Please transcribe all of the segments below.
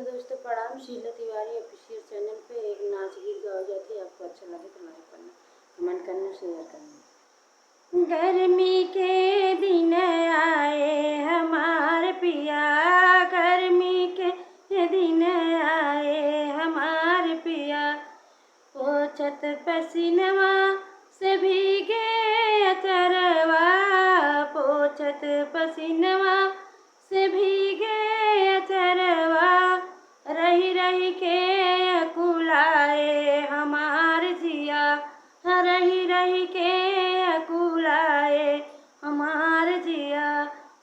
दोस्तों प्रणाम। Sheela Tiwari official channel पे एक नाच गीत गाया जाती है। आपको अच्छा लगे तो लाइक करना, कमेंट करना, शेयर करना। गर्मी के दिन आए हमारे पिया, गर्मी के दिन आए हमारे पिया, पोछत पसीनवा से भीगे अचरवा, पोछत पसीनवा से भीगे अचरवा, रही रही के अकुलाए हमार जिया, रही रही के अकुलाए हमार जिया,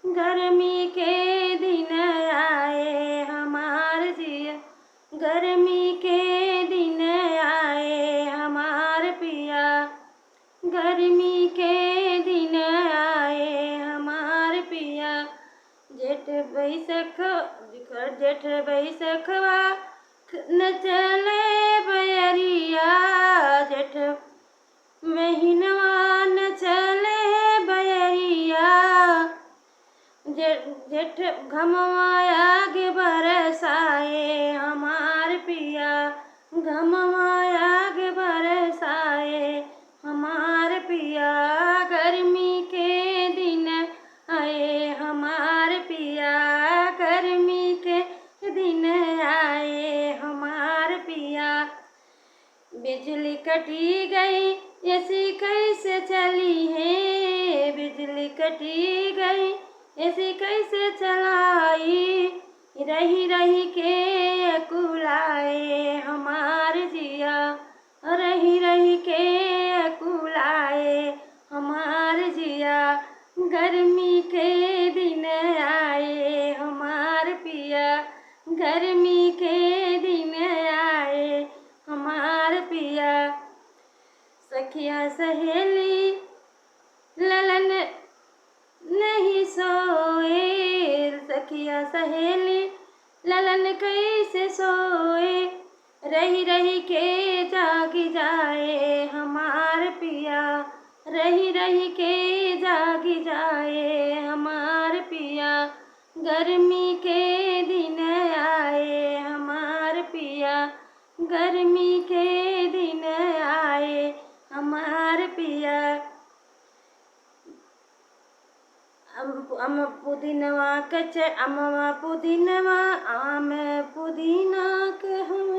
गर्मी के दिन आए हमार जिया, गर्मी के दिन आए हमार पिया, गर्मी के दिन आए हमार पिया, जेठ बैसखवा न चले बयरिया, जेठ महीनवा न चले बयरिया, जेठ घमवा आग बरसाए हमार पिया, घमवा आग बरसाए हमार पिया, गर्मी के दिन आए हमार पिया, गर्मी के दिन आए हमार पिया, बिजली कटी गई ऐसी कैसे चली है, बिजली कटी गई ऐसी कैसे चलाई, रही रही के अकुलाए हमार जिया, रही रही के अकुलाए हमार जिया, गर्मी के दिन आए हमार पिया, गर्मी के दिन आए हमार पिया, सखिया सहेली ललन नहीं सोए, सखिया सहेली ललन कैसे सोए, रही रही के जागी जाए हमार पिया, रही रही के जागी जाए हमार पिया, गर्मी के दिन आए हमार पिया, गर्मी के दिन आए हमार पिया, अम पुदीनवा के आम पुदीनवा के हम